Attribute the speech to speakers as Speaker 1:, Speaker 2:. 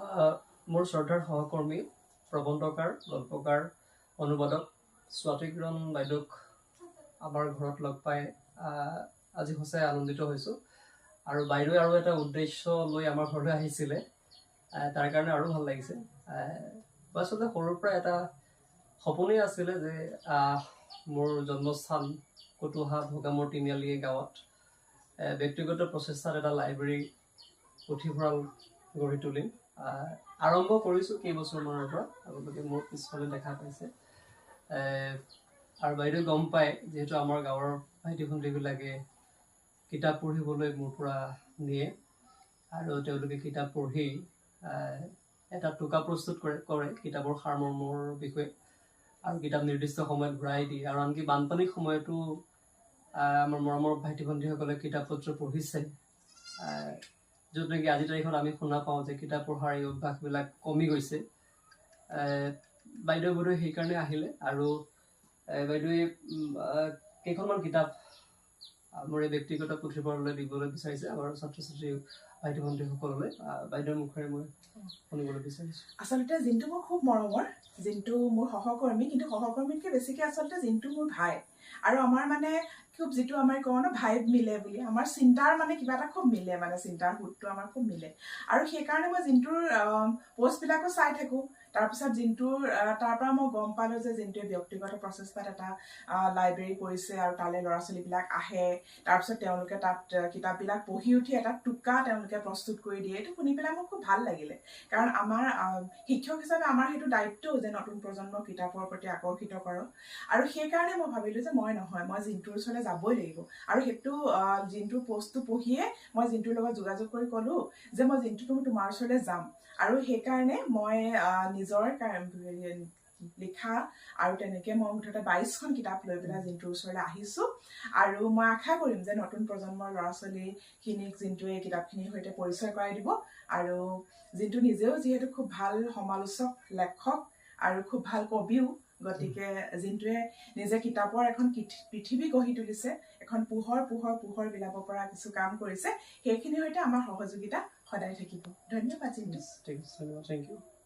Speaker 1: মোৰ শ্ৰদ্ধাৰ সহকৰ্মী প্ৰবন্ধকাৰ গল্পকাৰ অনুবাদক স্বাতিকিৰণ বাইদেউক আমাৰ ঘৰত লগ পাই আজি সঁচাই আনন্দিত হৈছোঁ আৰু বাইদেৱে আৰু এটা উদ্দেশ্য লৈ আমাৰ ঘৰলৈ আহিছিলে তাৰ কাৰণে আৰু ভাল লাগিছে আচলতে সৰুৰ পৰা এটা সপোনেই আছিলে যে মোৰ জন্মস্থান কটুহা ভোগামৰ তিনিআলি গাঁৱত ব্যক্তিগত প্ৰচেষ্টাত এটা লাইব্ৰেৰী পুথিভঁৰাল গঢ়ি তুলিম আৰম্ভ কৰিছোঁ কেইবছৰমানৰ পৰা আপোনালোকে মোৰ পিছফালে দেখা পাইছে আৰু বাইদেউ গম পায় যিহেতু আমাৰ গাঁৱৰ ভাইটি ভণ্টিবিলাকে কিতাপ পঢ়িবলৈ মোৰ পৰা নিয়ে আৰু তেওঁলোকে কিতাপ পঢ়ি এটা টোকা প্ৰস্তুত কৰে কিতাপৰ সাৰমৰ্মৰ বিষয়ে আৰু কিতাপ নিৰ্দিষ্ট সময়ত ঘূৰাই দিয়ে আৰু আনকি বানপানীৰ সময়তো আমাৰ মৰমৰ ভাইটি ভণ্টিসকলে কিতাপ পত্ৰ পঢ়িছে য'ত নেকি আজিৰ তাৰিখত আমি শুনা পাওঁ যে কিতাপ পঢ়াৰ এই অভ্যাসবিলাক কমি গৈছে বাইদেউ বোধহয় সেইকাৰণে আহিলে আৰু বাইদেৱে কেইখনমান কিতাপ মোৰ এই ব্যক্তিগত পুথিভঁৰাললৈ দিবলৈ বিচাৰিছে আমাৰ ছাত্ৰ ছাত্ৰী ভাইটি ভণ্টিসকললৈ বাইদেউৰ মুখেৰে মই শুনিবলৈ বিচাৰিছোঁ
Speaker 2: আচলতে জিন্তু মোৰ খুব মৰমৰ জিন্তু মোৰ সহকৰ্মী কিন্তু সহকৰ্মীতকৈ বেছিকৈ আচলতে জিন্তু মোৰ ভাই আৰু আমাৰ মানে খুব যিটো আমাৰ কওঁ ন ভাইব মিলে বুলি আমাৰ চিন্তাৰ মানে কিবা এটা খুব মিলে মানে চিন্তাৰ সুৰটো আমাৰ খুব মিলে আৰু সেইকাৰণে মই জিন্তুৰ পোষ্টবিলাকো চাই থাকোঁ তাৰপিছত জিন্তুৰ তাৰ পৰা মই গম পালোঁ যে জিন্তুৱে ব্যক্তিগত প্ৰচেষ্টাত এটা লাইব্ৰেৰী কৰিছে আৰু তালৈ ল'ৰা ছোৱালীবিলাক আহে তাৰপিছত তেওঁলোকে তাত কিতাপবিলাক পঢ়ি উঠি এটা টোকা তেওঁলোকে প্ৰস্তুত কৰি দিয়ে এইটো শুনি পেলাই মোৰ খুব ভাল লাগিলে কাৰণ আমাৰ শিক্ষক হিচাপে আমাৰ সেইটো দায়িত্বও যে নতুন প্ৰজন্মক কিতাপৰ প্ৰতি আকৰ্ষিত কৰক আৰু সেইকাৰণে মই ভাবিলোঁ যে মই জিন্তুৰ ওচৰলৈ যাবই লাগিব আৰু সেইটো জিন্তুৰ পোষ্টটো পঢ়িয়ে মই জিন্তুৰ লগত যোগাযোগ কৰি ক'লোঁ যে মই জিন্তু তোমাৰ ওচৰলৈ যাম আৰু সেইকাৰণে মই নিজৰ লিখা আৰু তেনেকৈ মই মুঠতে 22খন কিতাপ লৈ পেলাই জিন্তুৰ ওচৰলৈ আহিছোঁ আৰু মই আশা কৰিম যে নতুন প্ৰজন্মৰ ল'ৰা ছোৱালীখিনিক জিন্তুৱে এই কিতাপখিনিৰ সৈতে পৰিচয় কৰাই দিব আৰু জিন্তু নিজেও যিহেতু খুব ভাল সমালোচক লেখক আৰু খুব ভাল কবিও গতিকে জিন্তুৱে নিজে কিতাপৰ এখন পৃথিৱী গঢ়ি তুলিছে এখন পোহৰ বিলাব পৰা কিছু কাম কৰিছে সেইখিনিৰ সৈতে আমাৰ সহযোগিতা সদায় থাকিব ধন্যবাদ জিন্তু
Speaker 1: থেংক ইউ